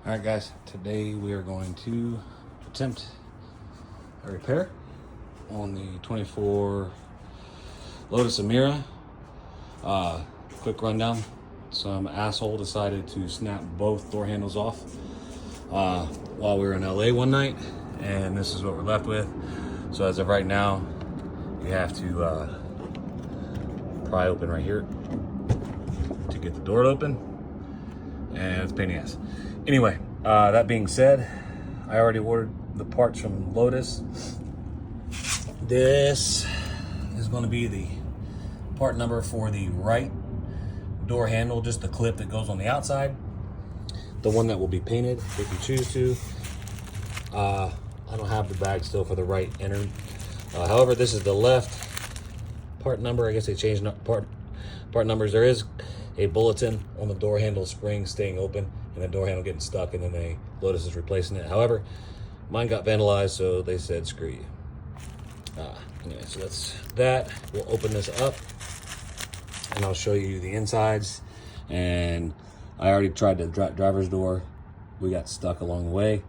All right, guys, today we are going to attempt a repair on the 24 Lotus Emira. Quick rundown. Some asshole decided to snap both door handles off while we were in LA one night, and this is what we're left with. So as of right now, you have to pry open right here to get the door open, and it's a pain in the ass. Anyway, that being said, I already ordered the parts from Lotus. This is going to be the part number for the right door handle, just the clip that goes on the outside. The one that will be painted if you choose to. I don't have the bag still for the right inner. However, this is the left part number. I guess they changed part numbers. There is a bulletin on the door handle spring staying open and the door handle getting stuck, and then Lotus is replacing it. However, mine got vandalized, so they said screw you. Anyway, so that's that. We'll open this up and I'll show you the insides. And I already tried the driver's door. We got stuck along the way.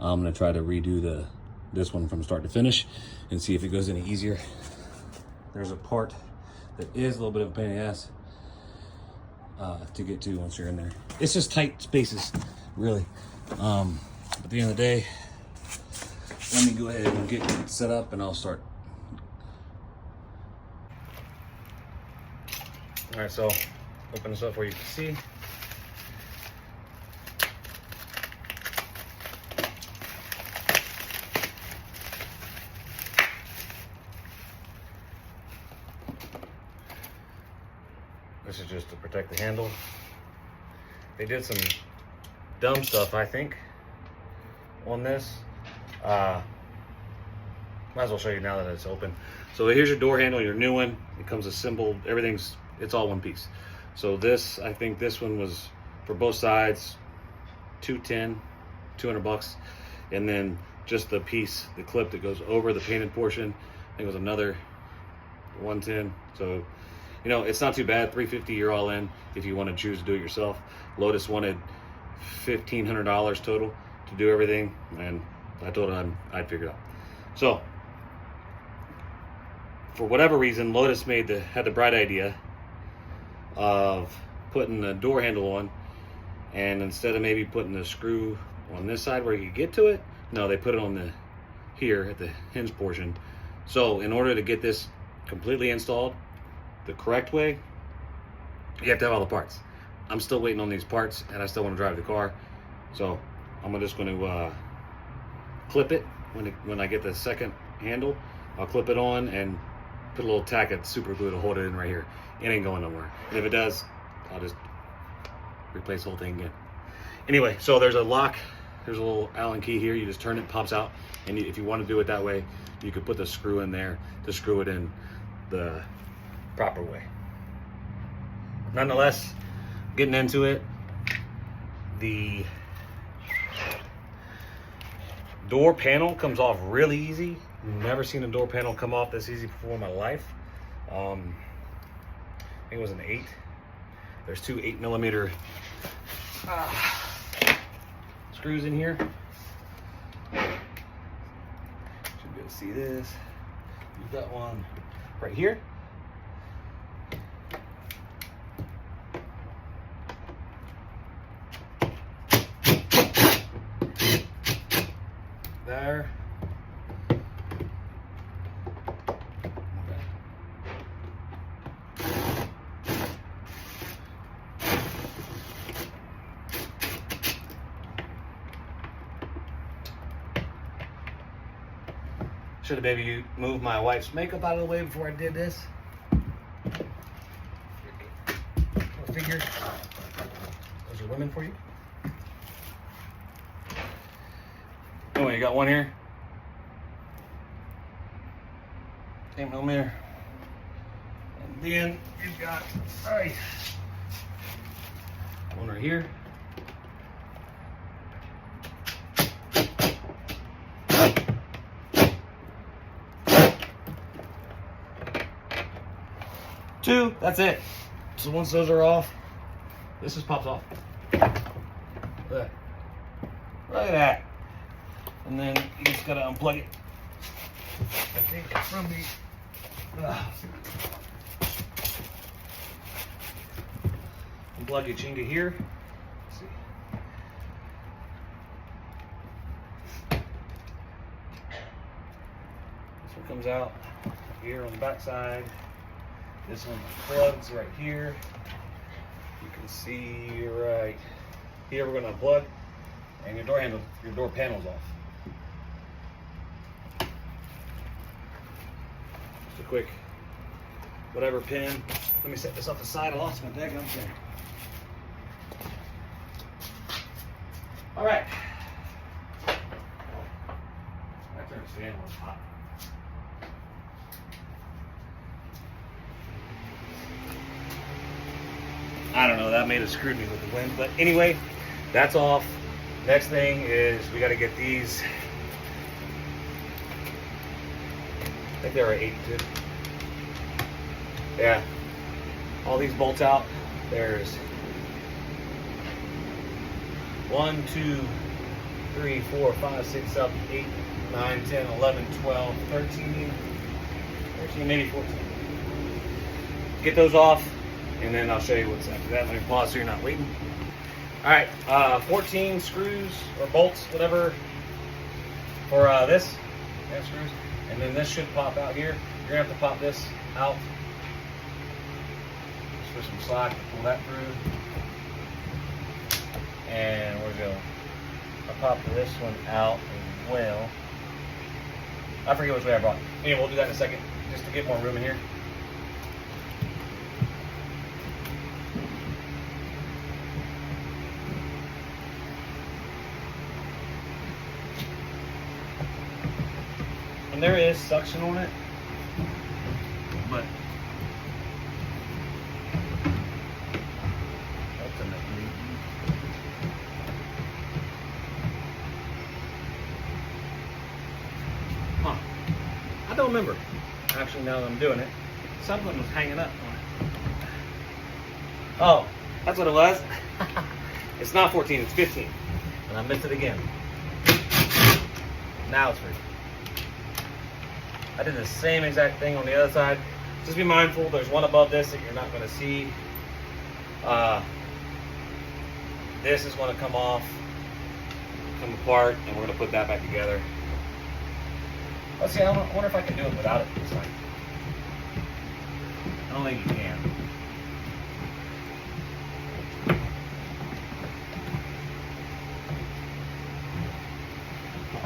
I'm gonna try to redo this one from start to finish and see if it goes any easier. There's a part that is a little bit of a pain in the ass to get to once you're in there. It's just tight spaces, really. But at the end of the day, let me go ahead and get it set up and I'll start. All right, so open this up where you can see. This is just to protect the handle. They did some dumb stuff, I think, on this. Might as well show you now that it's open. So here's your door handle, your new one. It comes assembled, it's all one piece. So this, I think this one was for both sides, $210, $200. And then just the piece, the clip that goes over the painted portion, I think it was another $110. So, you know, it's not too bad. $350, you're all in if you want to choose to do it yourself. Lotus wanted $1,500 total to do everything, and I told them I'd figure it out. So, for whatever reason, Lotus had the bright idea of putting the door handle on, and instead of maybe putting the screw on this side where you could get to it, no, they put it on here at the hinge portion. So, in order to get this completely installed the correct way, you have to have all the parts. I'm still waiting on these parts, and I still want to drive the car, so I'm just going to clip it when I get the second handle. I'll clip it on and put a little tack of super glue to hold it in right here. It ain't going nowhere, and if it does, I'll just replace the whole thing again. Anyway, so there's a lock. There's a little Allen key here. You just turn it, pops out, and if you want to do it that way, you could put the screw in there to screw it in the proper way. Nonetheless, getting into it, the door panel comes off really easy. Never seen a door panel come off this easy before in my life. I think it was an 8. There's two 8mm screws in here. Should be able to see this. You've got one right here. There. Should have maybe moved my wife's makeup out of the way before I did this. Go figure. Those are women for you. Anyway, you got one here. 8mm. And then you've got one right here. Two, that's it. So once those are off, this just pops off. Look at that. Look at that. And then you just gotta unplug it. I think from the unplug your chinga here. Let's see. This one comes out here on the back side. This one plugs right here. You can see right here. We're gonna unplug, and your door handle, your door panel's off. Just a quick whatever pin. Let me set this off the side. I lost my daggum thing. All right. I turned the fan on hot. I don't know, that may have screwed me with the wind, but anyway, that's off. Next thing is we got to get these. I think they were 8-2. Yeah, all these bolts out. There's 1, 2, 3, 4, 5, 6, 7, 8, 9, 10, 11, 12, 13, maybe 14. Get those off, and then I'll show you what's after that. Let me pause so you're not waiting. All right, 14 screws or bolts, whatever, for this. Yeah, screws. And then this should pop out here. You're gonna have to pop this out. Just for some slack to pull that through. And we'll go. I'll pop this one out as well. I forget which way I brought it. Anyway, we'll do that in a second, just to get more room in here. And there is suction on it, but ultimately, I don't remember. Actually, now that I'm doing it, something was hanging up on it. Oh, that's what it was. It's not 14, it's 15, and I missed it again. Now it's free. I did the same exact thing on the other side. Just be mindful, there's one above this that you're not going to see. This is going to come off, come apart, and we're going to put that back together. Let's see, I wonder if I can do it without it this time. I don't think you can.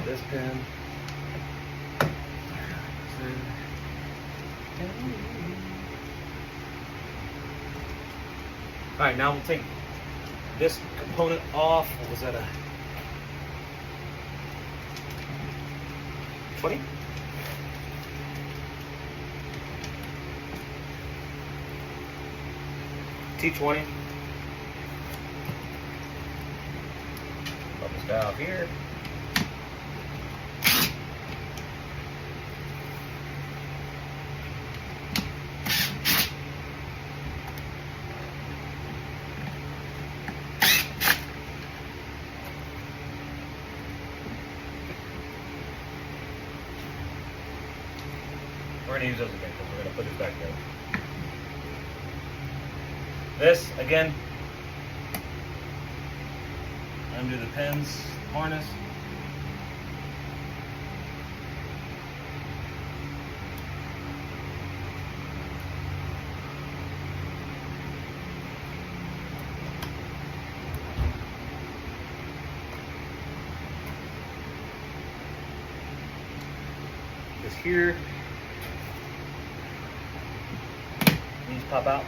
This pin. All right, now we'll take this component off. What was that, a 20? T20. Put this valve here. We're going to use those again because we're going to put this back together. This, again, undo the pins, harness. This here. These pop out.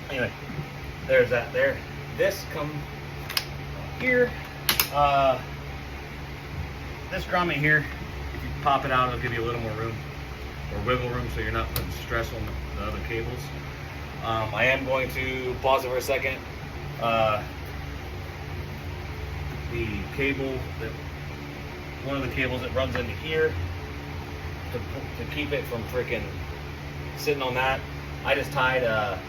Anyway, there's that there. This come here. This grommet here, if you pop it out, it'll give you a little more room. or wiggle room so you're not putting stress on the other cables. I am going to pause it for a second. The cable that, one of the cables that runs into here, to keep it from freaking sitting on that, I just tied it up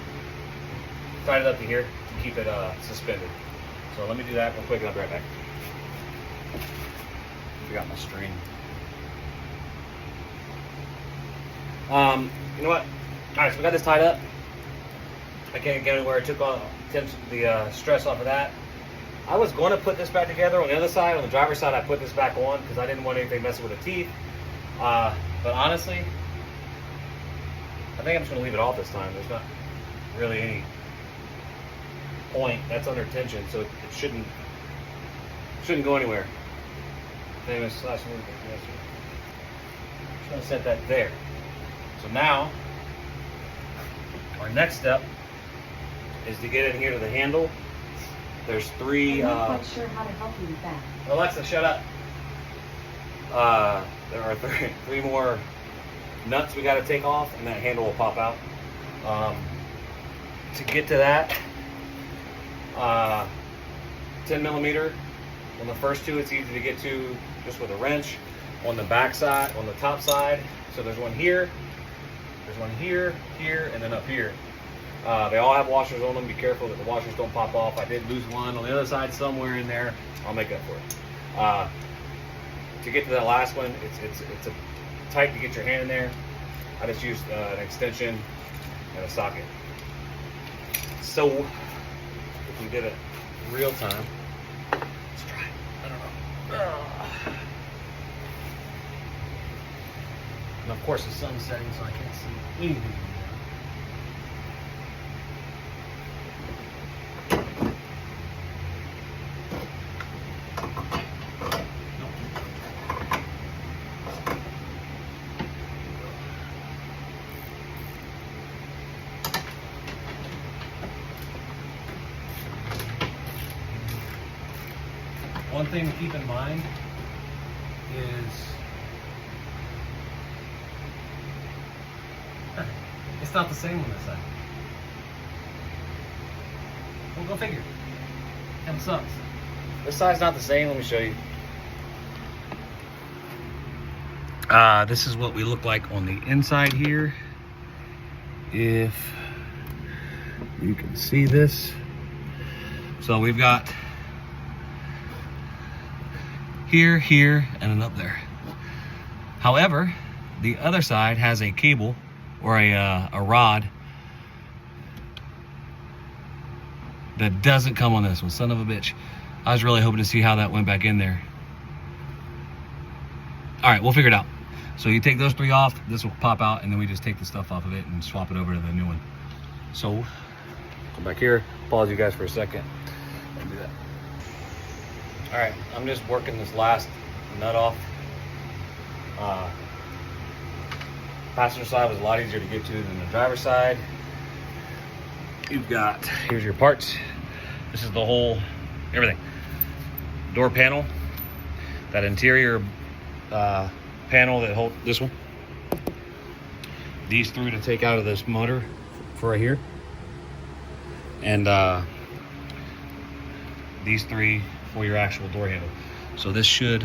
to here to keep it suspended. So let me do that real quick and I'll be right back. Forgot my string. You know what? All right, so we got this tied up. I can't get anywhere. I took the stress off of that. I was going to put this back together on the other side. On the driver's side, I put this back on because I didn't want anything messing with the teeth. But honestly, I think I'm just going to leave it off this time. There's not really any point. That's under tension, so it shouldn't go anywhere. Famous last word. Just going to set that there. So now, our next step is to get in here to the handle. There's three. I'm not quite sure how to help you with that. Alexa, shut up. There are three more nuts we got to take off, and that handle will pop out. To get to that, 10 millimeter. On the first two, it's easy to get to just with a wrench. On the back side, on the top side, so there's one here, there's one here, here, and then up here. They all have washers on them. Be careful that the washers don't pop off. I did lose one on the other side somewhere in there. I'll make up for it. To get to that last one, it's tight to get your hand in there. I just used an extension and a socket. So if we did it real time, let's try it. I don't know. And of course the sun's setting, so I can't see anything. One thing to keep in mind is it's not the same on this side. Well, go figure. That sucks. This side's not the same. Let me show you. This is what we look like on the inside here. If you can see this. So we've got here, here, and then up there. However, the other side has a cable or a rod that doesn't come on this one. Son of a bitch. I was really hoping to see how that went back in there. All right, we'll figure it out. So you take those three off, this will pop out, and then we just take the stuff off of it and swap it over to the new one. So, come back here. Pause you guys for a second. I'll do that. All right, I'm just working this last nut off. Passenger side was a lot easier to get to than the driver's side. You've got, here's your parts. This is the whole, everything. Door panel, that interior panel that holds this one. These three to take out of this motor for right here. And these three for your actual door handle. So this should,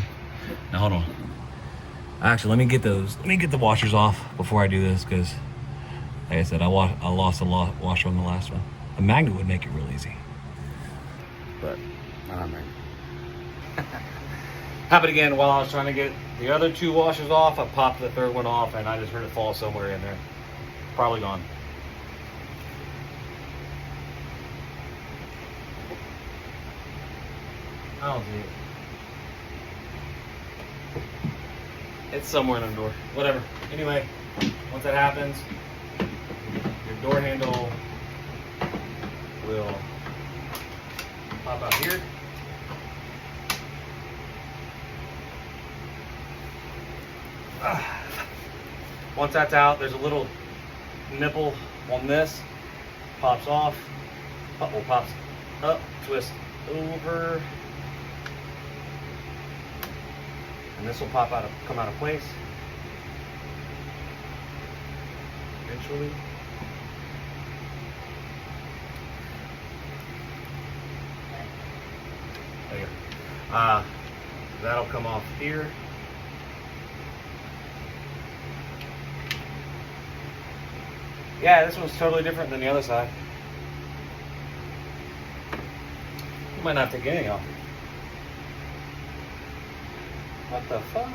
now hold on. Actually, let me get the washers off before I do this, because like I said, I lost a washer on the last one. A magnet would make it real easy, but not a magnet. Happened again while I was trying to get the other two washers off. I popped the third one off and I just heard it fall somewhere in there. Probably gone. I don't see it. It's somewhere in the door. Whatever. Anyway, once that happens, your door handle will pop out here. Once that's out, there's a little nipple on this. Pops off. Uh-oh, pops up, twist over. And this will pop out, come out of place. eventually. There you go. That'll come off here. Yeah, this one's totally different than the other side. You might not take anything off. What the fuck?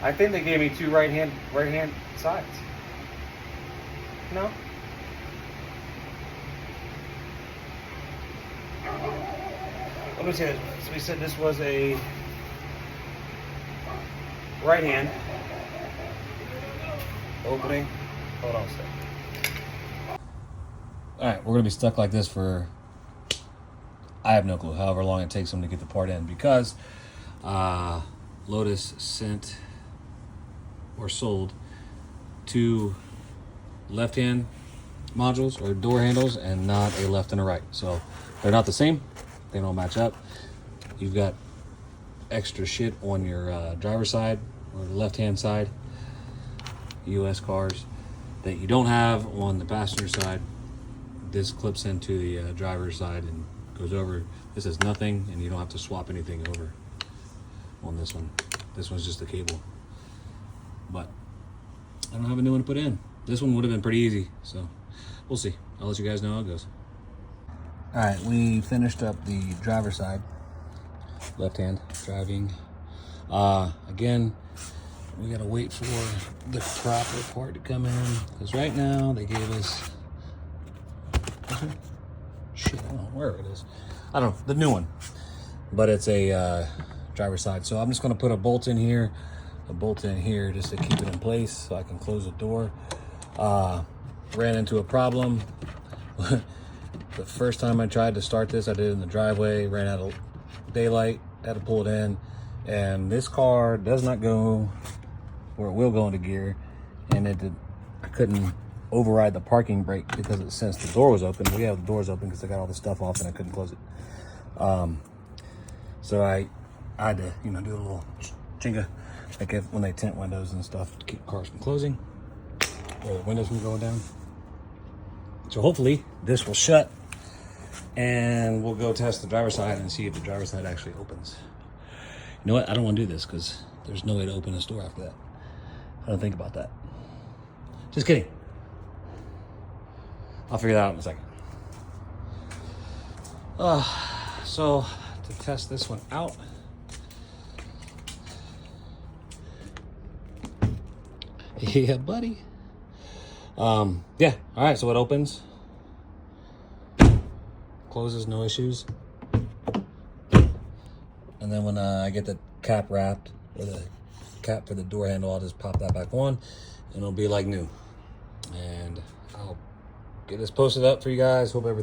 I think they gave me two right hand sides. No? Let me see this. So we said this was a right hand opening. Hold on a second. Alright, we're gonna be stuck like this for, I have no clue, however long it takes them to get the part in, because Lotus sent or sold two left-hand modules or door handles and not a left and a right. So they're not the same. They don't match up. You've got extra shit on your driver's side or the left-hand side, US cars, that you don't have on the passenger side. This clips into the driver's side and goes over. This is nothing, and you don't have to swap anything over on this one. This one's just a cable. But I don't have a new one to put in. This one would have been pretty easy, so we'll see. I'll let you guys know how it goes. All right, we finished up the driver's side, left hand driving. Again, we gotta wait for the proper part to come in, because right now they gave us, shit, I don't know where it is. I don't know, the new one, but it's a driver's side. So I'm just gonna put a bolt in here, just to keep it in place so I can close the door. Ran into a problem. The first time I tried to start this, I did it in the driveway, ran out of daylight, had to pull it in, and this car does not go, or it will go into gear, and I couldn't override the parking brake because since the door was open. We have the doors open because I got all the stuff off and I couldn't close it. So I had to, do a little chinga, like when they tint windows and stuff to keep cars from closing, or the windows from going down. So hopefully this will shut, and we'll go test the driver's side and see if the driver's side actually opens. You know what? I don't want to do this because there's no way to open this door after that. I don't think about that. Just kidding. I'll figure that out in a second. So to test this one out, yeah, buddy. Yeah. All right. So it opens, closes, no issues. And then when I get the cap wrapped, or the cap for the door handle, I'll just pop that back on, and it'll be like new. And I'll get this posted up for you guys. Hope you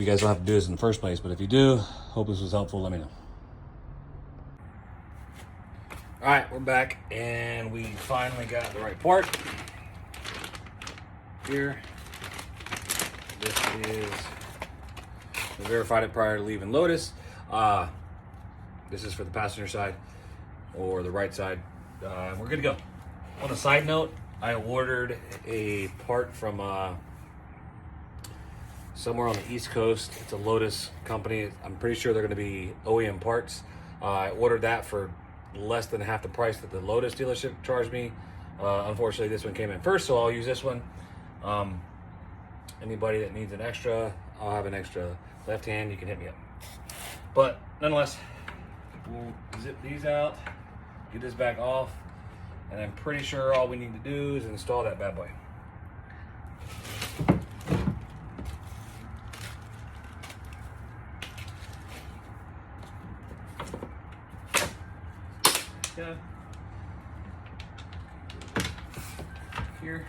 guys don't have to do this in the first place, but if you do, hope this was helpful. Let me know. All right, we're back, and we finally got the right part here. This is, we verified it prior to leaving Lotus. This is for the passenger side or the right side. We're good to go. On a side note, I ordered a part from somewhere on the East Coast. It's a Lotus company. I'm pretty sure they're going to be OEM parts. I ordered that for less than half the price that the Lotus dealership charged me. Unfortunately, this one came in first, so I'll use this one. Anybody that needs an extra, I'll have an extra left hand, you can hit me up. But nonetheless, we'll zip these out, get this back off, and I'm pretty sure all we need to do is install that bad boy. Yeah. Here.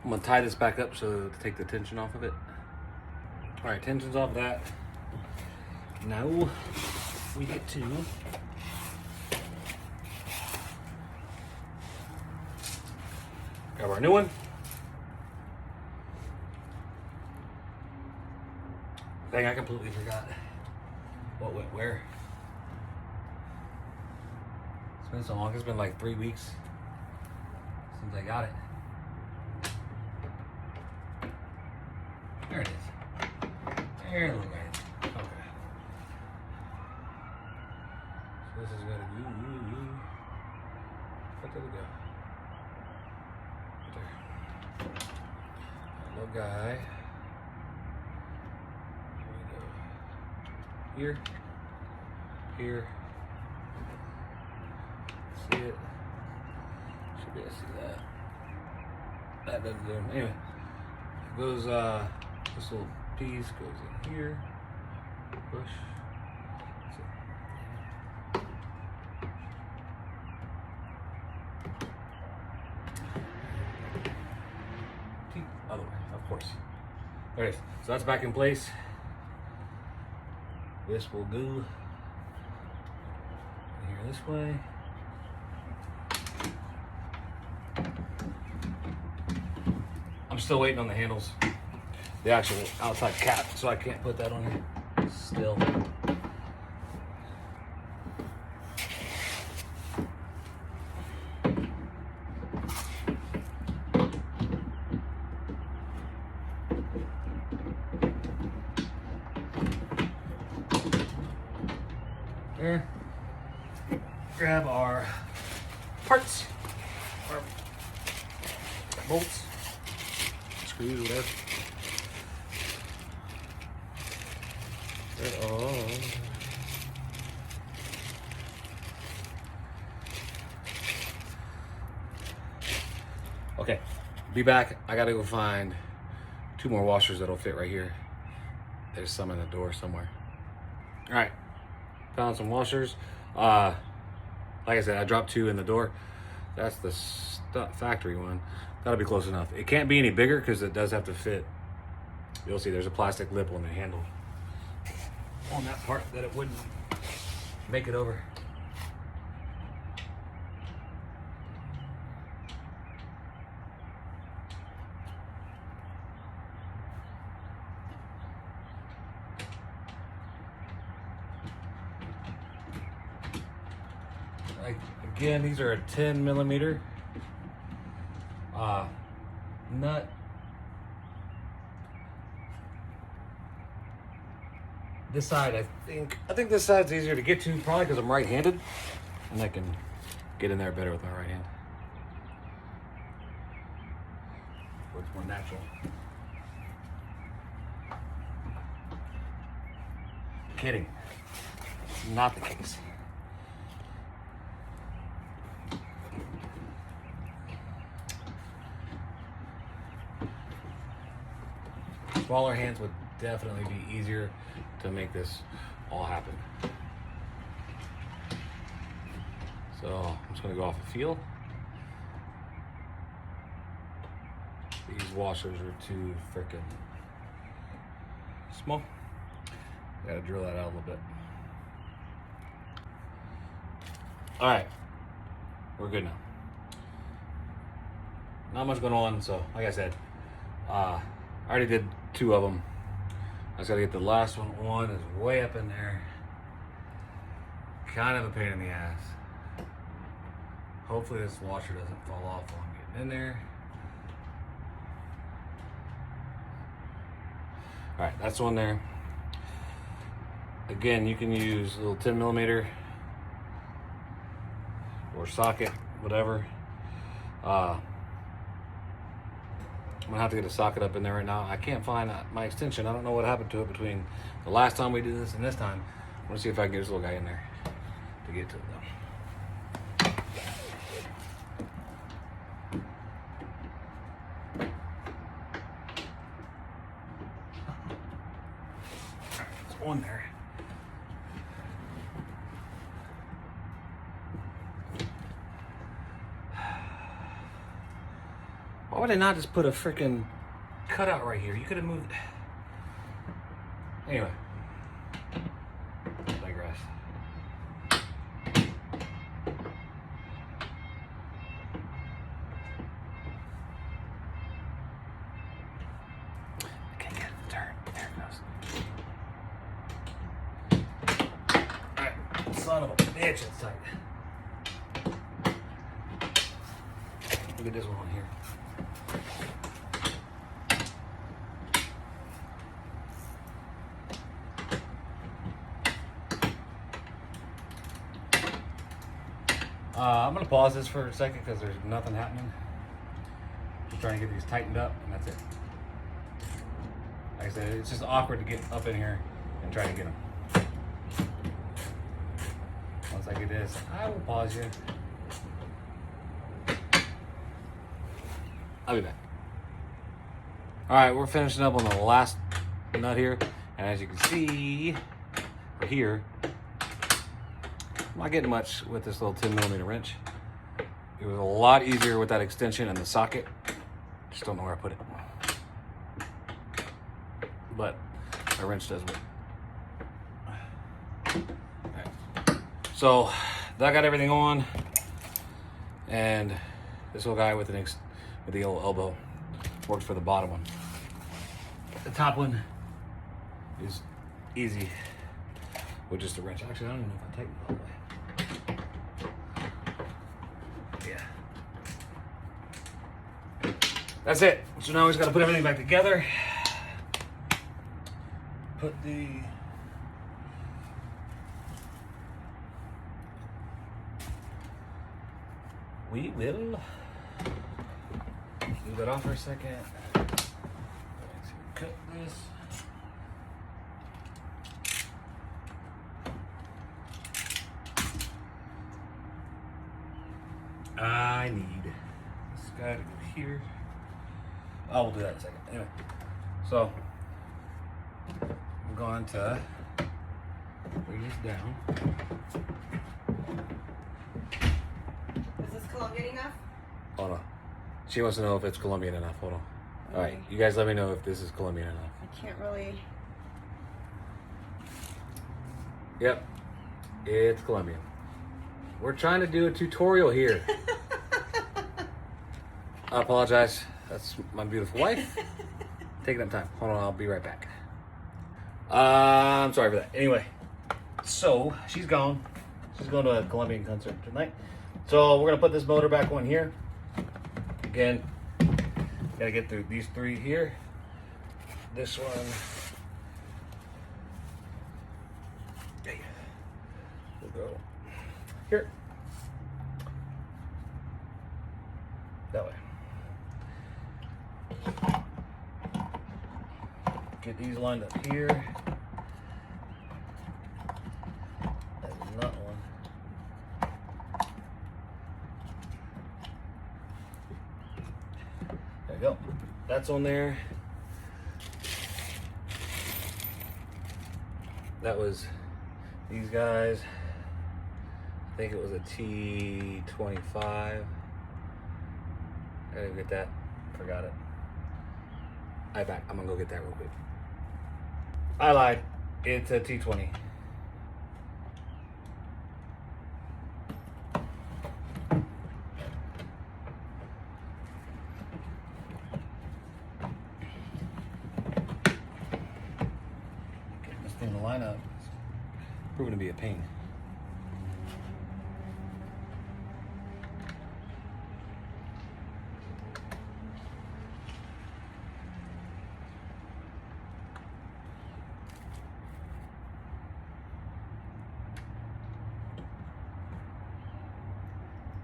I'm gonna tie this back up so to take the tension off of it. All right, tension's off of that. Now we get to grab our new one. Dang, I completely forgot what went where. It's been so long. It's been like 3 weeks since I got it. There it is. There it is. Okay. So this is gonna be. Where did it go? Right there. That little guy. Here, here, see it, should be able to see that, that doesn't do it. Anyway, it goes, this little piece goes in here, push, other way, of course. There it is, so that's back in place. This will go here this way. I'm still waiting on the handles, the actual outside cap, so I can't put that on here still. There. Grab our parts, our bolts, screws, whatever. Okay, be back. I gotta go find 2 more washers that'll fit right here. There's some in the door somewhere. All right. Found some washers. Like I said, I dropped 2 in the door. That's the factory one. That'll be close enough. It can't be any bigger because it does have to fit. You'll see there's a plastic lip on the handle on that part that it wouldn't make it over. Again, these are a 10 millimeter nut. This side, I think this side's easier to get to, probably because I'm right-handed, and I can get in there better with my right hand. What's more natural? Kidding. Not the case. Smaller hands would definitely be easier to make this all happen. So I'm just gonna go off a feel. These washers are too freaking small. Gotta drill that out a little bit. All right, we're good now. Not much going on, so like I said, I already did 2 of them. I just gotta get the last one on. It's way up in there. Kind of a pain in the ass. Hopefully this washer doesn't fall off while I'm getting in there. All right, that's one there. Again, you can use a little 10 millimeter or socket, whatever. I'm gonna have to get a socket up in there right now. I can't find my extension. I don't know what happened to it between the last time we did this and this time. I'm gonna see if I can get this little guy in there to get to it though. It's on there. Why would I not just put a freaking cutout right here? You could have moved. Anyway, I digress. I can't get it to turn. There it goes. Bitch, that's tight. Look at this one here. I'm gonna pause this for a second because there's nothing happening. Just trying to get these tightened up, and that's it. Like I said, it's just awkward to get up in here and try to get them. Once I get this, I will pause you. I'll be back. All right, we're finishing up on the last nut here, and as you can see, right here, I'm not getting much with this little 10mm wrench. It was a lot easier with that extension and the socket. Just don't know where I put it. But my wrench does work. Right. So that got everything on, and this little guy with the old elbow works for the bottom one. The top one is easy with just a wrench. Actually, I don't even know if I tightened it all the way. Yeah. That's it. So now we just got to put everything back together. We will move it off for a second. Cut this. I need this guy to go here. I will do that in a second. Anyway, so I'm going to bring this down. Is this Colombian enough? Hold on. She wants to know if it's Colombian enough. Hold on. All right, you guys let me know if this is Colombian enough. I can't really. Yep, it's Colombian. We're trying to do a tutorial here. I apologize. That's my beautiful wife. Taking up time. Hold on, I'll be right back. I'm sorry for that. Anyway, so she's gone. She's going to a Colombian concert tonight. So we're gonna put this motor back on here. Again, gotta get through these three here. This one. Okay. We'll go here. That way. Get these lined up here. That's not one. There you go. That's on there. That was these guys. I think it was a T25. I didn't get that. Forgot it. I'm gonna go get that real quick. I lied. It's a T20. Getting this thing to line up. It's proving to be a pain.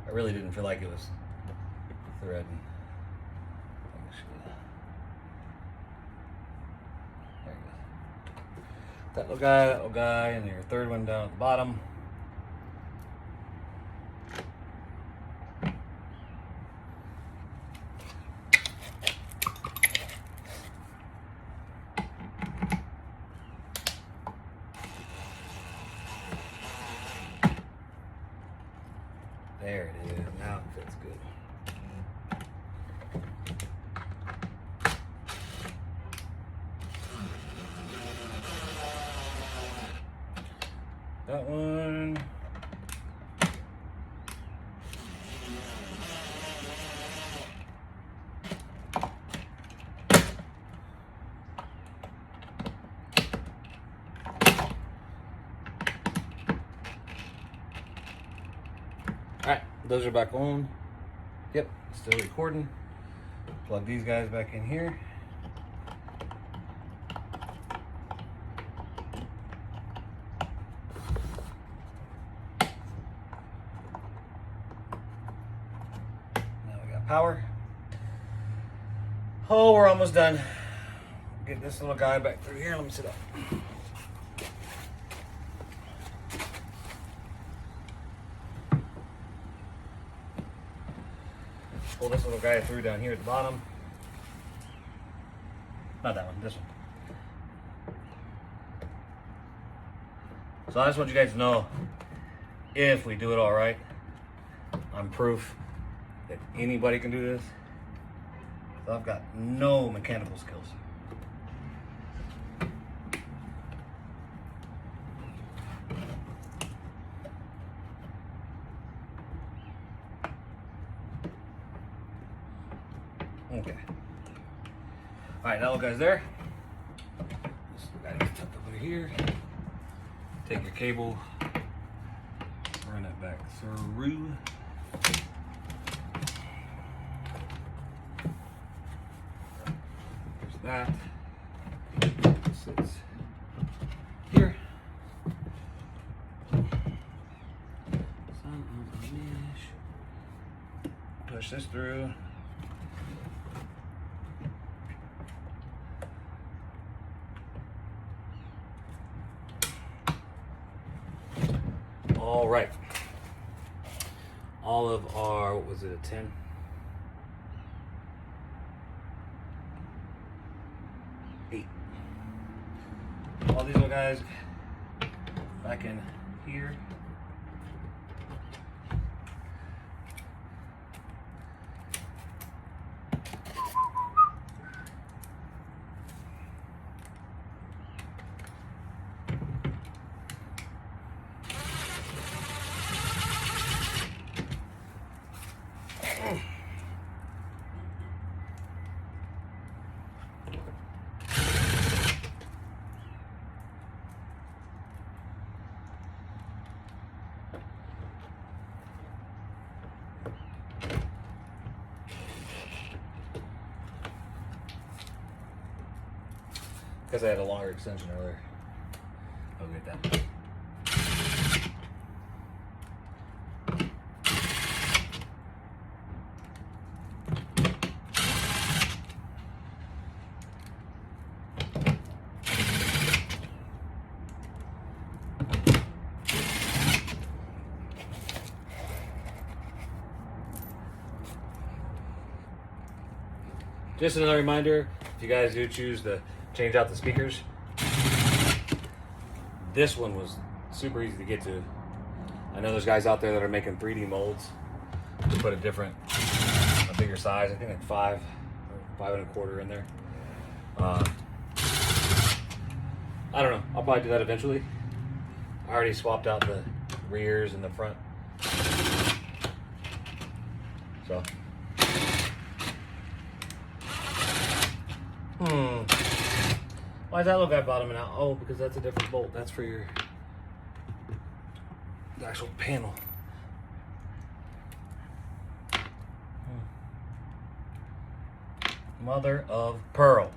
I really didn't feel like it was threading. There you go. That little guy, and your third one down at the bottom. There it is. Now it fits good. That one. those are back on. Yep, still recording. Plug these guys back in here. Now we got power. Oh, we're almost done. Get this little guy back through here. Let me sit up. Pull this little guy through down here at the bottom. Not that one, this one. So I just want you guys to know, if we do it all right, I'm proof that anybody can do this. So I've got no mechanical skills. Okay. All right, that little guy's there. This guy gets tucked over here. Take your cable, run it back through. There's that. It sits here. Son of a bitch. Push this through. All right. All of our, what was it, a 10? Eight. All these little guys back in here. Because I had a longer extension earlier. I'll get that. Just another reminder, if you guys do choose to change out the speakers, this one was super easy to get to. I know there's guys out there that are making 3D molds to put a bigger size. I think like 5 1/4 in there. I don't know. I'll probably do that eventually. I already swapped out the rears and the front. So. Why is that little guy bottoming out? Oh, because that's a different bolt. That's for your the actual panel. Mother of pearl.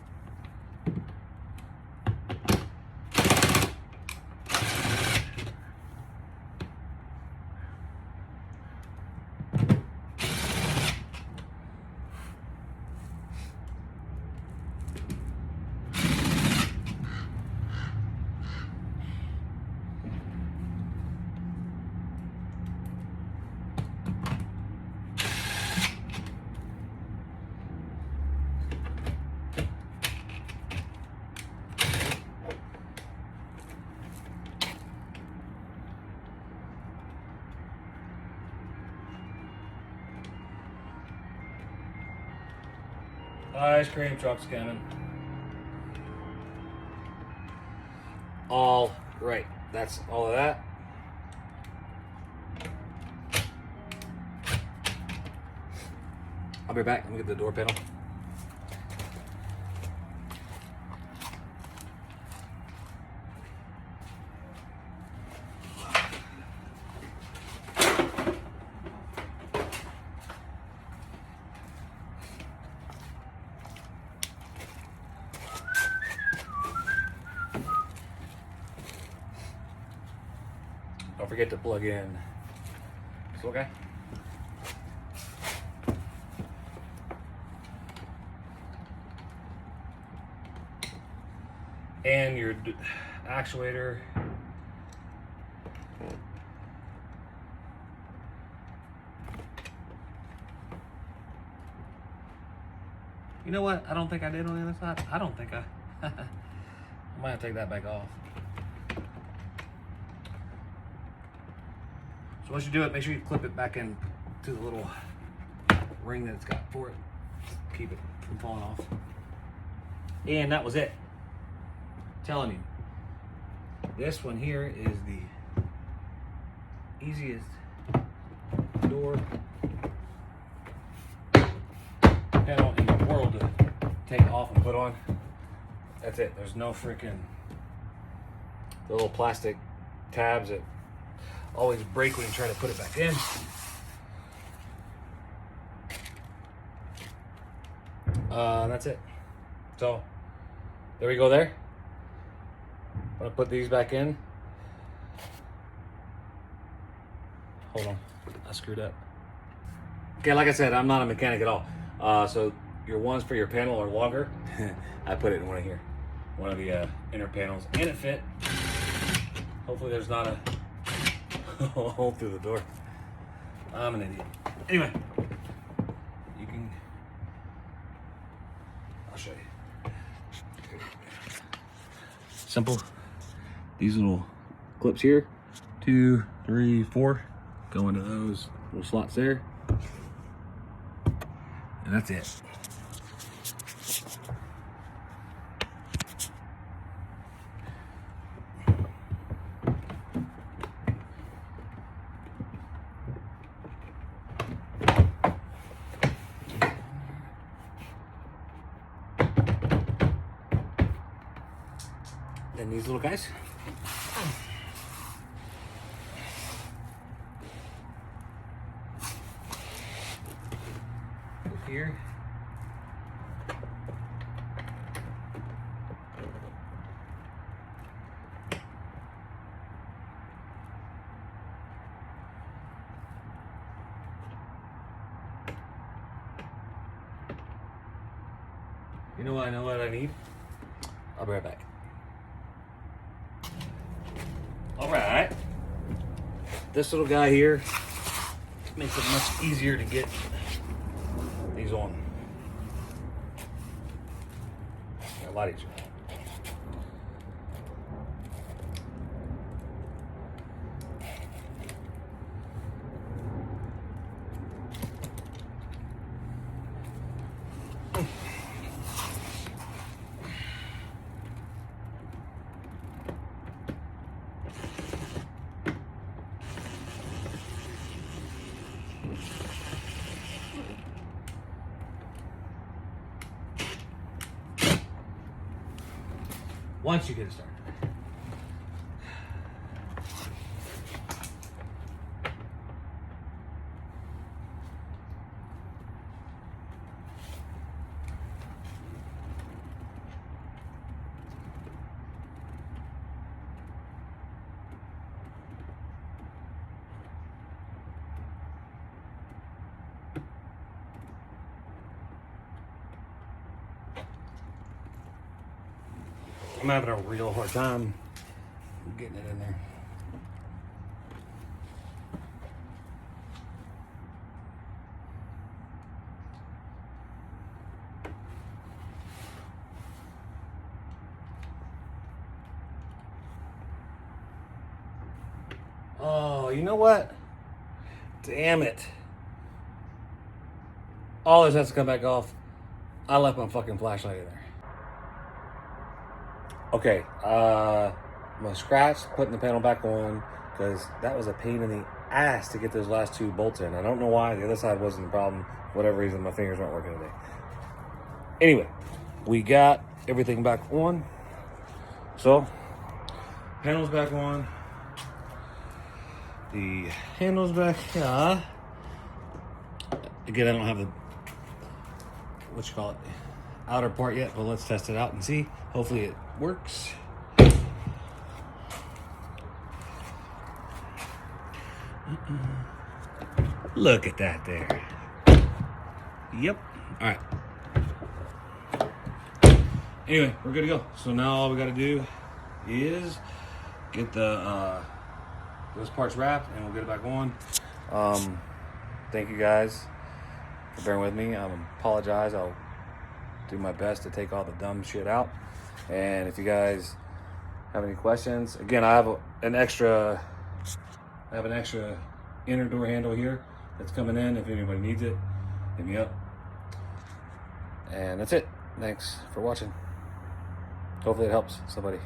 Ice cream truck's coming. All right, that's all of that. I'll be back. Let me get the door panel. forget to plug in. So, okay. And your actuator. You know what? I don't think I did on the other side. I don't think I might have to take that back off. So once you do it, make sure you clip it back in to the little ring that it's got for it. Keep it from falling off. And that was it. I'm telling you. This one here is the easiest door panel in the world to take off and put on. That's it. There's no freaking the little plastic tabs that always break when you try to put it back in. That's it. So there we go there. I'm gonna put these back in. Hold on, I screwed up. Okay, like I said, I'm not a mechanic at all. So your ones for your panel are longer. I put it in one of here, one of the inner panels, and it fit. Hopefully there's not a hole through the door. I'm an idiot. Anyway, you can, I'll show you. Simple. These little clips here, 2, 3, 4, go into those little slots there. And that's it. Then these little guys. Here. You know what? I know what I need. I'll be right back. All right. This little guy here makes it much easier to get these on. A lot easier. Once you get it started. I'm having a real hard time getting it in there. Oh, you know what? Damn it. All this has to come back off. I left my fucking flashlight in there. Okay, I'm gonna scratch putting the panel back on because that was a pain in the ass to get those last 2 bolts in. I don't know why. The other side wasn't the problem. For whatever reason, my fingers weren't working today. Anyway, we got everything back on. So, panel's back on. The handle's back here. Again, I don't have the, what you call it, outer part yet, but let's test it out and see. Hopefully it works. Look at that there. Yep. All right. Anyway, we're good to go. So now all we got to do is get the those parts wrapped, and we'll get it back on. Thank you guys for bearing with me. I apologize. I'll do my best to take all the dumb shit out. And if you guys have any questions, again, I have an extra inner door handle here that's coming in. If anybody needs it, hit me up. And that's it. Thanks for watching. Hopefully it helps somebody.